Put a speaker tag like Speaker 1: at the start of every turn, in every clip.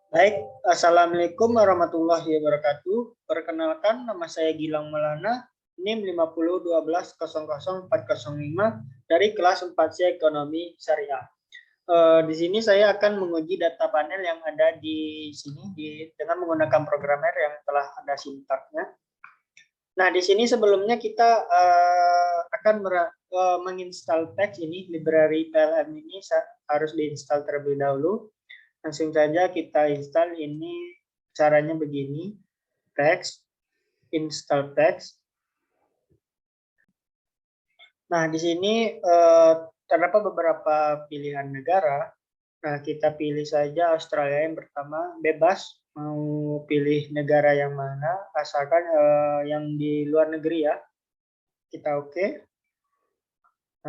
Speaker 1: Baik, Assalamualaikum warahmatullahi wabarakatuh. Perkenalkan, nama saya Gilang Maulana, NIM 5012004005 dari kelas 4C Ekonomi Syariah. Di sini saya akan menguji data panel yang ada di sini dengan menggunakan programmer yang telah ada sintaknya. Nah, di sini sebelumnya kita akan menginstal teks ini, library PLM ini harus diinstal terlebih dahulu. Langsung saja kita install ini, caranya begini, text, install text. Nah, di sini terdapat beberapa pilihan negara. Nah, kita pilih saja Australia yang pertama, bebas mau pilih negara yang mana, asalkan yang di luar negeri ya. Kita oke.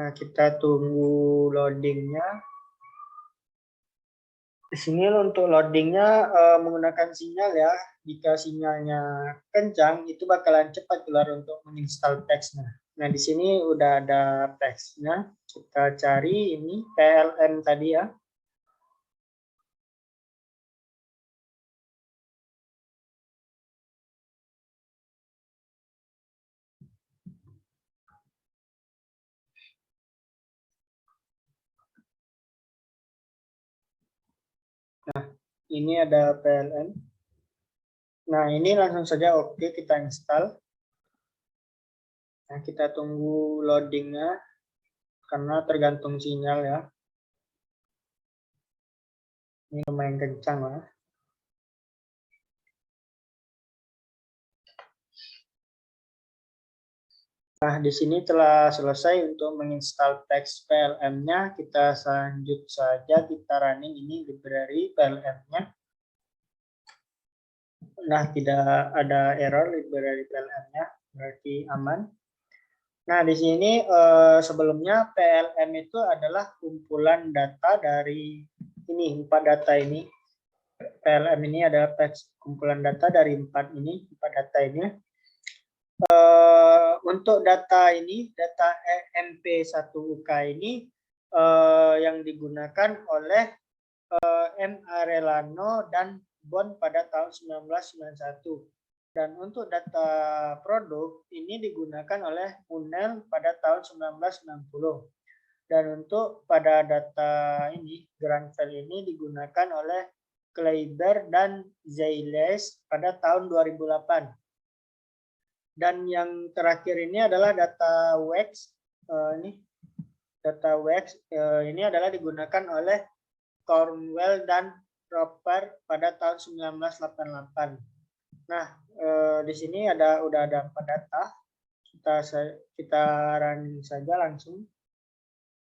Speaker 1: Nah, kita tunggu loadingnya. Di sini untuk loadingnya menggunakan sinyal ya. Jika sinyalnya kencang, itu bakalan cepat keluar untuk menginstal teksnya. Nah, di sini udah ada teksnya. Kita cari ini PLM tadi ya. Nah, ini ada PLM. Nah, ini langsung saja oke, kita install. Nah, kita tunggu loadingnya karena tergantung sinyal ya. Ini lumayan kencang lah. Nah, di sini telah selesai untuk menginstal teks PLM-nya. Kita lanjut saja, kita running ini library PLM-nya. Nah, tidak ada error library PLM-nya, berarti aman. Nah, di sini sebelumnya PLM itu adalah kumpulan data dari ini, 4 data ini. PLM ini adalah kumpulan data dari 4 data ini. Untuk data ini, data MP1UK ini yang digunakan oleh M. Arellano dan Bond pada tahun 1991. Dan untuk data produk ini digunakan oleh Munel pada tahun 1960. Dan untuk pada data ini, Granville ini digunakan oleh Kleiber dan Zeiles pada tahun 2008. Dan yang terakhir ini adalah data WEX. Ini data WEX ini adalah digunakan oleh Cornwell dan Roper pada tahun 1988. Nah, di sini udah ada 4 data. Kita running saja langsung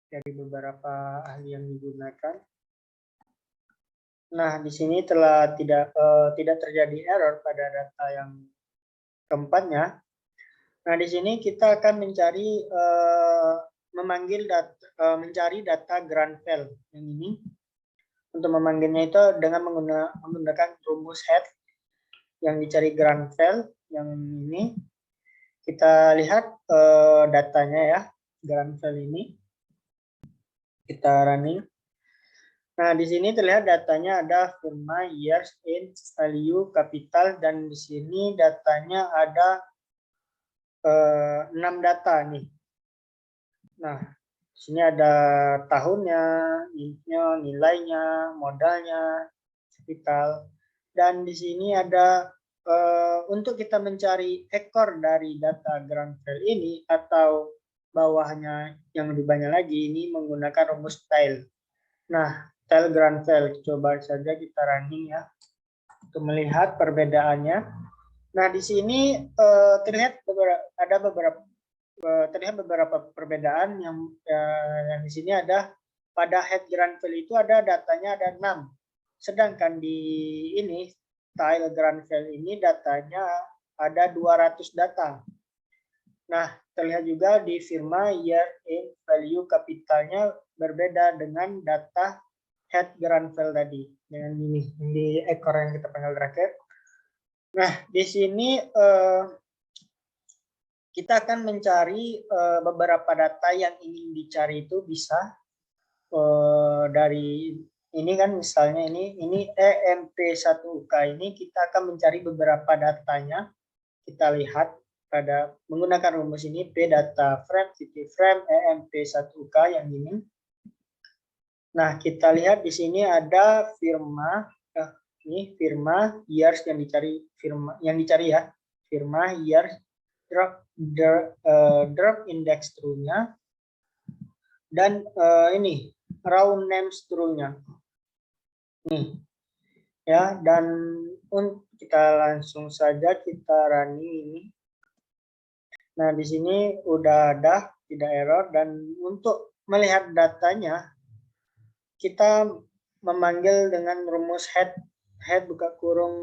Speaker 1: dari beberapa ahli yang digunakan. Nah, di sini tidak terjadi error pada data yang keempatnya. Nah, di sini kita akan mencari mencari data Granville yang ini. Untuk memanggilnya itu dengan menggunakan rumus head yang dicari Granville yang ini. Kita lihat datanya ya, Granville ini. Kita running. Nah, di sini terlihat datanya ada firma, years, in, value, capital, dan di sini datanya ada 6 data nih. Nah, di sini ada tahunnya, nilainya, modalnya, capital, dan di sini ada untuk kita mencari ekor dari data Granville ini atau bawahnya yang lebih banyak lagi ini menggunakan rumus tile. Nah, tile Granville coba saja kita running ya untuk melihat perbedaannya. Nah, di sini terlihat beberapa perbedaan yang di sini ada pada head Granville itu ada datanya ada 6. Sedangkan di ini tile Granville ini datanya ada 200 data. Nah, terlihat juga di firma year in value capitalnya berbeda dengan data head Granville tadi dengan ini di ekor yang kita panggil terakhir. Nah, di sini kita akan mencari beberapa data yang ingin dicari itu bisa dari ini kan misalnya ini EMP1UK ini kita akan mencari beberapa datanya. Kita lihat pada menggunakan rumus ini P data frame, city frame, EMP1UK yang ini. Nah, kita lihat di sini ada firma, ini firma years yang dicari ya, firma years drop index true-nya dan ini round names true-nya. Nih. Ya, dan kita langsung saja kita running ini. Nah, di sini udah ada tidak error dan untuk melihat datanya kita memanggil dengan rumus head buka kurung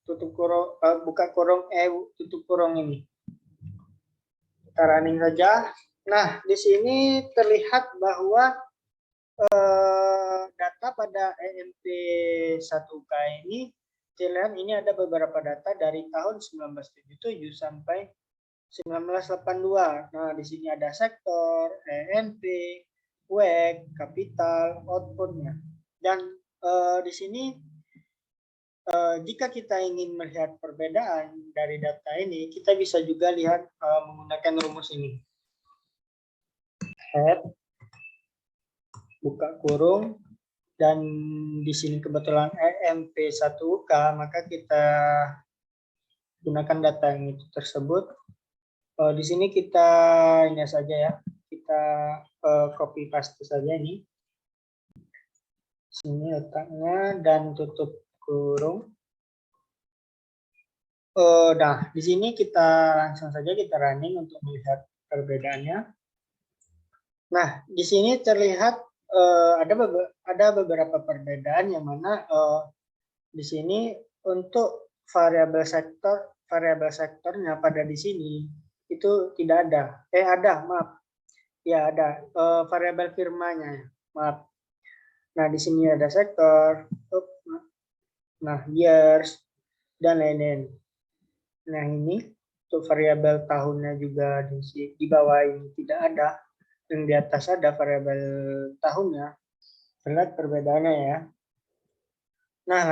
Speaker 1: tutup kurung buka kurung tutup kurung ini. Kita running saja. Nah, di sini terlihat bahwa data pada EMP1UK ini terlihat ini ada beberapa data dari tahun 1977 sampai 1982. Nah, di sini ada sektor, EMP, WEG, kapital, outputnya. Dan di sini jika kita ingin melihat perbedaan dari data ini, kita bisa juga lihat menggunakan rumus ini. Head, buka kurung, dan di sini kebetulan EMP1UK, maka kita gunakan data yang itu tersebut. Di sini kita ini saja ya, kita copy paste saja ini. Sini letaknya dan tutup kurung. Nah, di sini kita langsung saja kita running untuk melihat perbedaannya. Nah, di sini terlihat ada beberapa perbedaan yang mana di sini untuk variabel sektornya pada di sini itu tidak ada. Ada, maaf. Ya, ada variabel firmanya, maaf. Nah, di sini ada sektor, nah, years, dan lain-lain. Nah, ini untuk variabel tahunnya juga di bawah ini tidak ada. Yang di atas ada variabel tahunnya. Terlihat perbedaannya ya. Nah,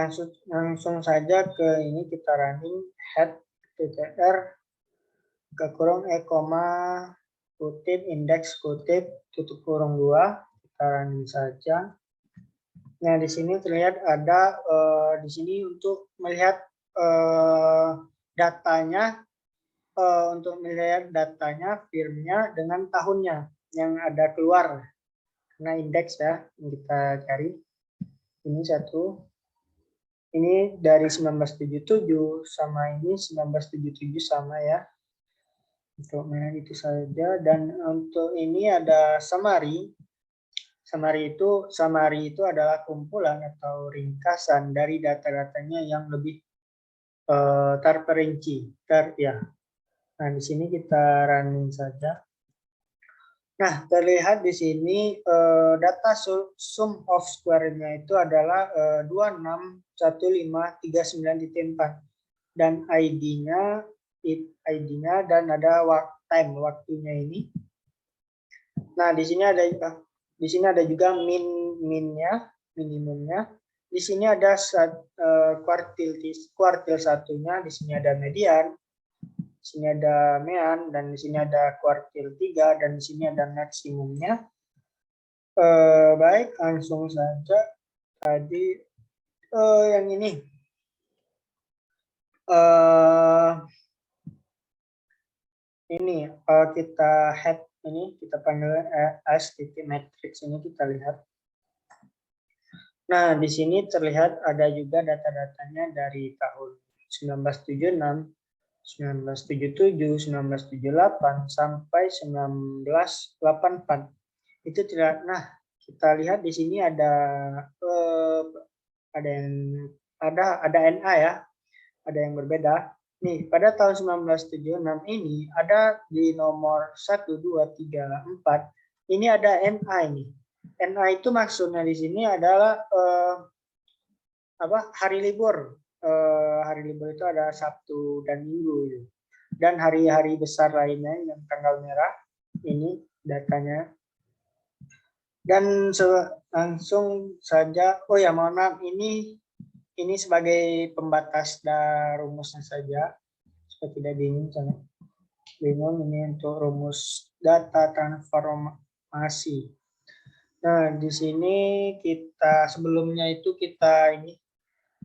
Speaker 1: langsung saja ke ini kita running head ttr ke kurung kutip indeks kutip tutup kurung 2. Kita running saja. Nah, di sini terlihat ada di sini untuk melihat datanya, untuk melihat datanya firmnya dengan tahunnya yang ada keluar. Nah, indeks ya yang kita cari. Ini satu. Ini dari 1977 sama ini 1977 sama ya. Untuk melihat itu saja, dan untuk ini ada summary. Summary itu adalah kumpulan atau ringkasan dari data-datanya yang lebih terperinci. Nah, di sini kita running saja. Nah, terlihat di sini data sum of square-nya itu adalah 261539.4 dan ID-nya dan ada waktunya ini. Nah, di sini ada juga minimumnya. Di sini ada kuartil satunya, di sini ada median, di sini ada mean, dan di sini ada kuartil 3, dan di sini ada maksimumnya. Baik, langsung saja tadi yang ini. Ini kita head ini kita panggil as matrix ini kita lihat. Nah, di sini terlihat ada juga data-datanya dari tahun 1976, 1977, 1978 sampai 1984. Itu tidak. Nah, kita lihat di sini ada NA ya. Ada yang berbeda. Nih, pada tahun 1976 ini ada di nomor 1, 2, 3, 4. Ini ada NA ini. NA itu maksudnya di sini adalah hari libur. Hari libur itu ada Sabtu dan Minggu. Dan hari-hari besar lainnya yang tanggal merah, ini datanya. Dan langsung saja, oh ya mohon maaf, ini sebagai pembatas rumusnya saja, supaya tidak bingung ini untuk rumus data transformasi. Nah, di sini kita sebelumnya itu kita ini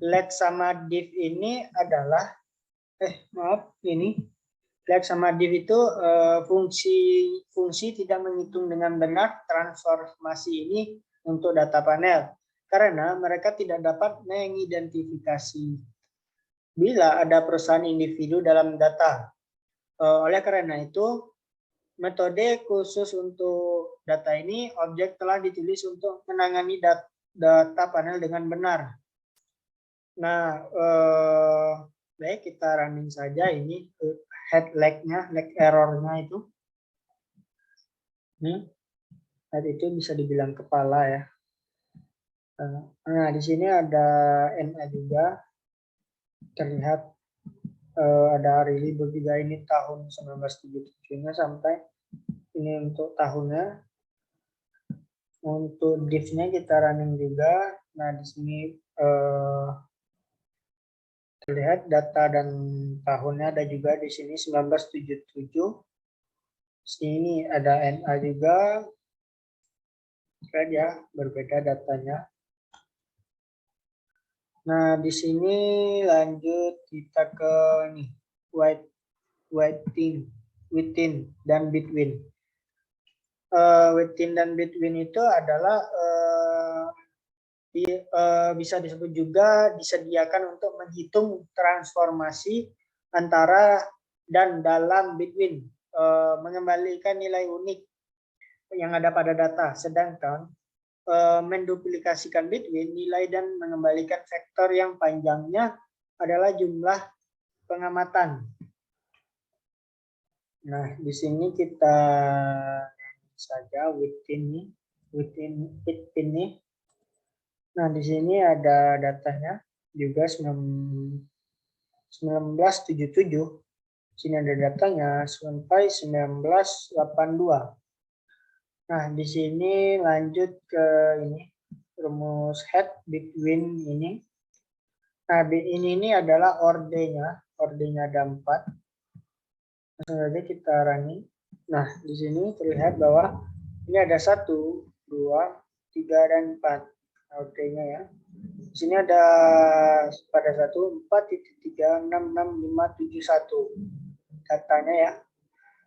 Speaker 1: let sama div ini adalah let sama div itu fungsi tidak menghitung dengan benar transformasi ini untuk data panel karena mereka tidak dapat mengidentifikasi bila ada perusahaan individu dalam data. Oleh karena itu, metode khusus untuk data ini, objek telah ditulis untuk menangani data panel dengan benar. Nah, baik kita running saja ini head lag-nya, lag error-nya itu. Head itu bisa dibilang kepala ya. Nah, di sini ada NA juga. Terlihat ada hari libur juga, ini tahun 1977-nya sampai ini untuk tahunnya. Untuk div-nya kita running juga. Nah, di sini terlihat data dan tahunnya ada juga di sini 1977. Sini ada NA juga. Lihat ya, berbeda datanya. Nah, di sini lanjut kita ke nih, within dan between. Within dan between itu adalah bisa disebut juga disediakan untuk menghitung transformasi antara dan dalam between, mengembalikan nilai unik yang ada pada data, sedangkan menduplikasikan between nilai dan mengembalikan vektor yang panjangnya adalah jumlah pengamatan. Nah, di sini kita saja within ini. Nah, di sini ada datanya juga 1977. Sini ada datanya sampai 1982. Nah, di sini lanjut ke ini rumus head between ini. Nah, ini adalah ordenya ada 4. Langsung saja kita running. Nah, di sini terlihat bahwa ini ada 1, 2, 3 dan 4 ordenya ya. Di sini ada pada 1 4.3 6 6 5 7 1 datanya ya.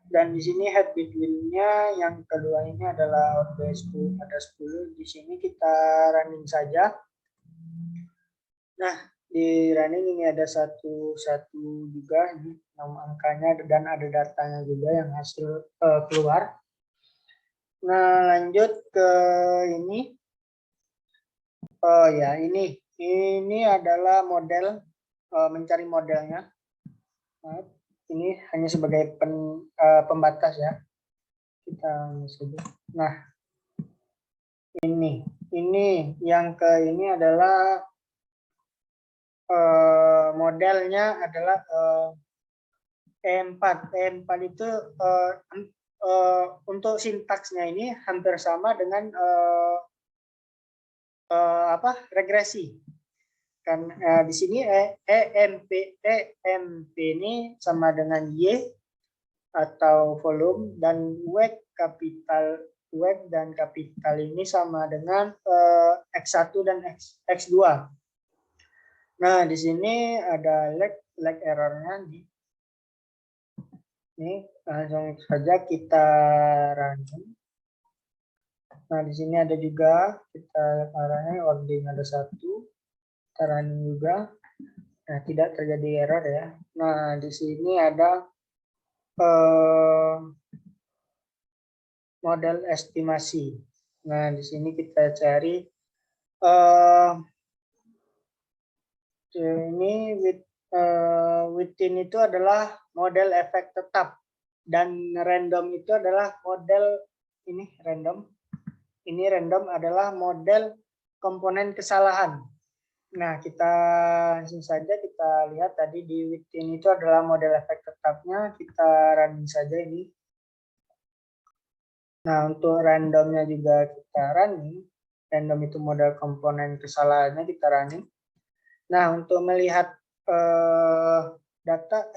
Speaker 1: Dan di sini head between-nya yang kedua ini adalah orde 10, ada 10. Di sini kita running saja. Nah, di running ini ada satu juga ini nama angkanya dan ada datanya juga yang hasil keluar. Nah, lanjut ke ini. Oh ya, ini adalah model, mencari modelnya. Ini hanya sebagai pembatas ya. Kita saja. Nah, ini yang ini adalah modelnya adalah E4. E4 itu untuk sintaksnya ini hampir sama dengan regresi. Kan di sini EMP ini sama dengan Y atau volume, dan web dan kapital ini sama dengan X1 dan X2. Nah, di sini ada lag errornya. Ini langsung saja kita running. Nah, di sini ada juga kita running, ordering ada 1. Kita running juga. Nah, tidak terjadi error ya. Nah, di sini ada model estimasi. Nah, di sini kita cari ini within itu adalah model efek tetap, dan random itu adalah model ini random. Ini random adalah model komponen kesalahan. Nah, kita langsung saja kita lihat tadi di within itu adalah model efek tetapnya. Kita running saja ini. Nah, untuk randomnya juga kita running. Random itu model komponen kesalahannya kita running. Nah, untuk melihat data,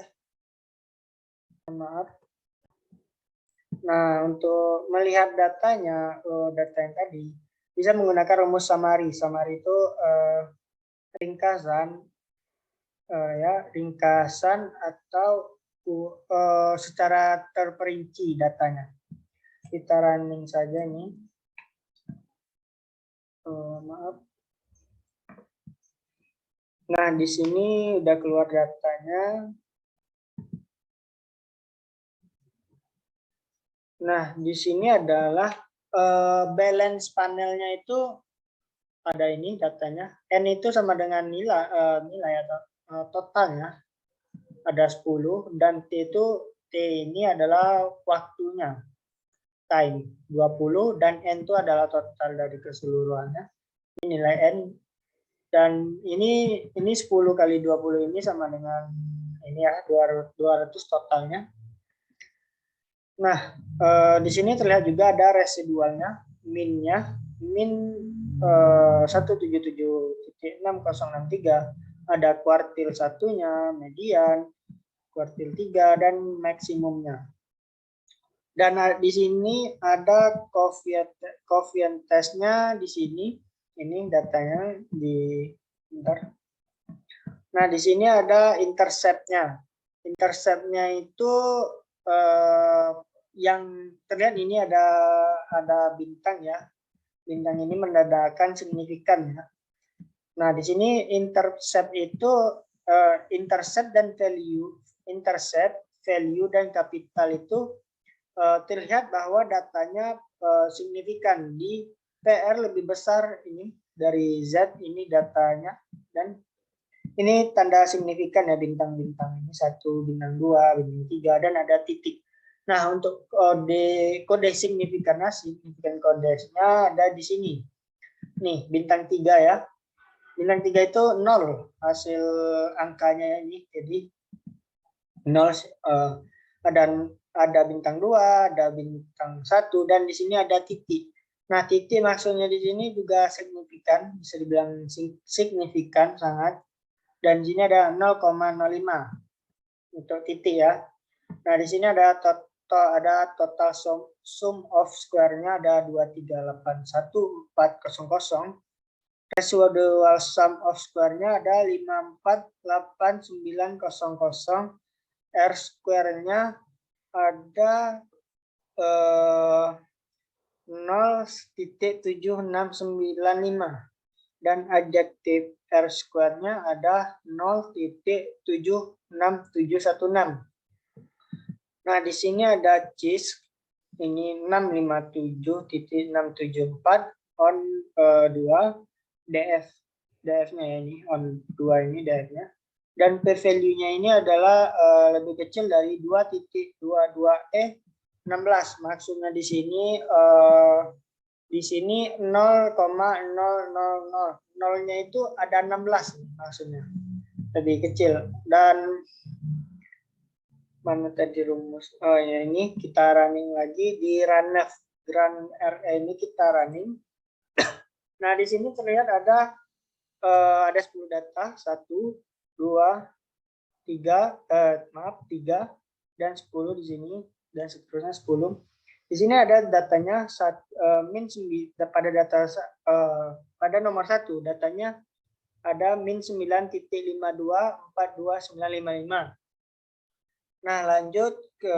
Speaker 1: maaf. Nah, untuk melihat datanya, data yang tadi, bisa menggunakan rumus summary. Summary itu ringkasan, ringkasan atau secara terperinci datanya. Kita running saja nih. Maaf. Nah, di sini udah keluar datanya. Nah, di sini adalah balance panelnya itu ada ini datanya. N itu sama dengan nilai atau totalnya ada 10 dan T ini adalah waktunya. Time 20 dan N itu adalah total dari keseluruhannya. Ini nilai N dan ini 10 kali 20 ini sama dengan ini ya 200 totalnya. Nah, di sini terlihat juga ada residualnya, minnya, min 177.6063, ada kuartil satunya, median, kuartil 3 dan maksimumnya. Dan di sini ada coefficient testnya di sini. Ini datanya di bentar. Nah, di sini ada interceptnya. Interceptnya itu yang terlihat ini ada bintang ya. Bintang ini menandakan signifikan ya. Nah, di sini intercept itu intercept dan value, intercept, value dan kapital itu terlihat bahwa datanya signifikan di PR lebih besar ini dari Z ini datanya dan ini tanda signifikan ya bintang-bintang ini 1, bintang 2, bintang 3 dan ada titik. Nah, untuk kode signifikan kodenya ada di sini. Nih, bintang 3 ya. Bintang 3 itu 0 hasil angkanya ini. Jadi 0 ada bintang 2, ada bintang 1 dan di sini ada titik. Nah, titik maksudnya di sini juga signifikan, bisa dibilang signifikan sangat. Dan di sini ada 0,05 untuk titik ya. Nah, di sini ada total sum of square-nya ada 2381400. Residual sum of square-nya ada 5488900. R square-nya ada 0,7695 dan adjektif R square-nya ada 0,76716. Nah, di sini ada CIS ini 657.674 on 2 DF-nya ya ini on 2 ini DF-nya. Dan P-value-nya ini adalah lebih kecil dari 2.22E16. Maksudnya di sini 0,000. Nolnya itu ada 16 maksudnya. Lebih kecil. Dan mana tadi rumus? Oh ya, ini kita running lagi di runF. Run RE ini kita running. Nah, di sini terlihat ada 10 data, 1, 2, 3, 3 dan 10 di sini dan seterusnya 10. Di sini ada datanya pada nomor 1 datanya ada min 9.5242.955. Nah, lanjut ke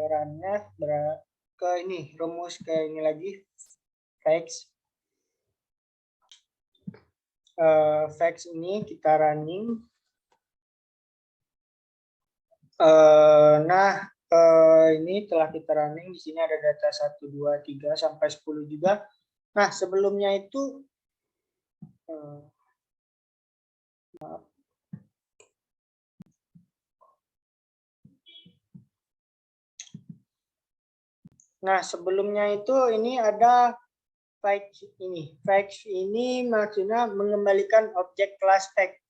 Speaker 1: runnya ke ini rumus ke ini lagi facts. Facts ini kita running. Ini telah kita running. Di sini ada data 1, 2, 3 sampai 10 juga. Nah, sebelumnya itu maaf. Nah, sebelumnya itu ini ada facts ini. Facts ini maksudnya mengembalikan objek kelas text.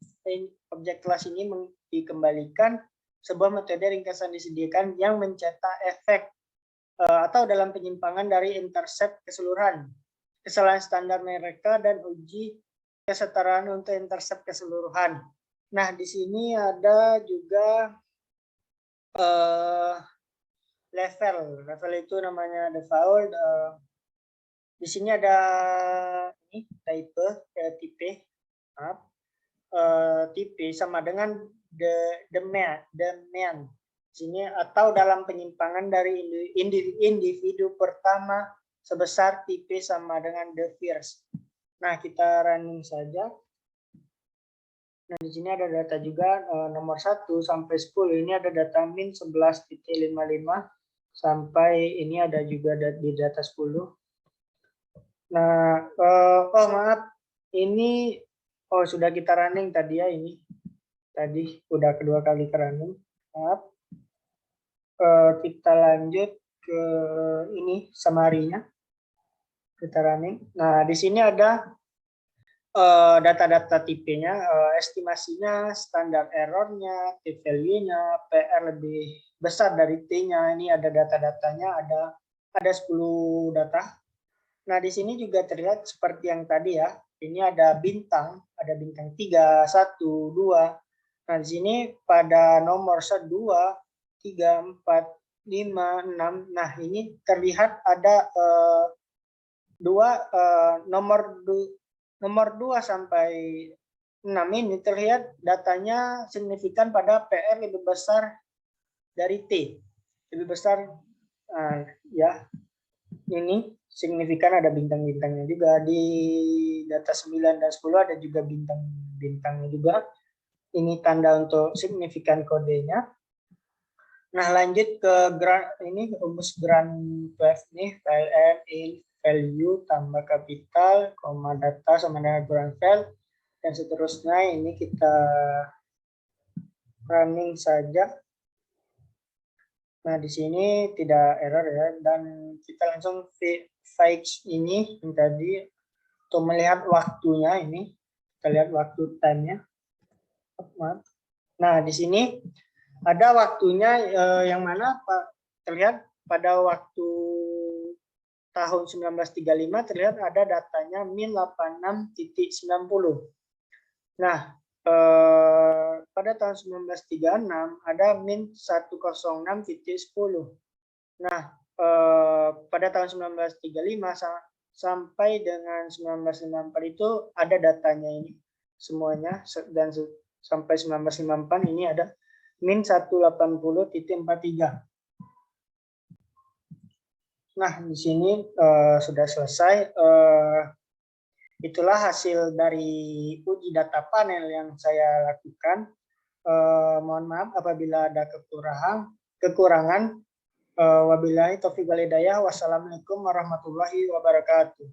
Speaker 1: Objek kelas ini dikembalikan sebuah metode ringkasan disediakan yang mencetak efek atau dalam penyimpangan dari intercept keseluruhan. Kesalahan standar mereka dan uji kesetaraan untuk intercept keseluruhan. Nah, di sini ada juga level itu namanya default. Di sini ada ini tipe, maaf, tipe sama dengan the main sini atau dalam penyimpangan dari individu pertama sebesar tipe sama dengan the first. Nah, kita running saja. Nah, di sini ada data juga nomor 1 sampai 10. Ini ada data min 11.55 sampai ini ada juga di data 10. Nah, maaf, ini sudah kita running tadi ya, ini tadi udah kedua kali ke running. Maaf. Kita lanjut ke ini summary-nya. Kita running. Nah, di sini ada data-data tipenya, estimasinya, standar error-nya, t-value-nya, PR lebih besar dari T-nya. Ini ada data-datanya, ada 10 data. Nah, di sini juga terlihat seperti yang tadi ya. Ini ada bintang 3, 1, 2. Nah, di sini pada nomor 2, 3, 4, 5, 6. Nah, ini terlihat ada nomor 2 sampai 6 ini terlihat datanya signifikan pada PR lebih besar dari T. Lebih besar ya. Ini signifikan ada bintang-bintangnya juga. Di data 9 dan 10 ada juga bintang-bintangnya juga. Ini tanda untuk signifikan kodenya. Nah, lanjut ke rumus Grand 12 nih, file n in value tambah kapital, koma data sama dengan Grand file, dan seterusnya. Ini kita running saja. Nah, di sini tidak error ya, dan kita langsung fetch ini yang tadi untuk melihat waktunya. Ini kita lihat waktu time-nya. Nah, di sini ada waktunya yang mana terlihat pada waktu tahun 1935 terlihat ada datanya min 86.90. Nah, pada tahun 1936 ada min 106.10. Nah, pada tahun 1935 sampai dengan 1954 itu ada datanya ini semuanya, dan sampai 1954 ini ada min 180.43. Nah, di sini sudah selesai. Itulah hasil dari uji data panel yang saya lakukan. Mohon maaf apabila ada kekurangan. Wabillahi taufiq wal hidayah. Wassalamualaikum warahmatullahi wabarakatuh.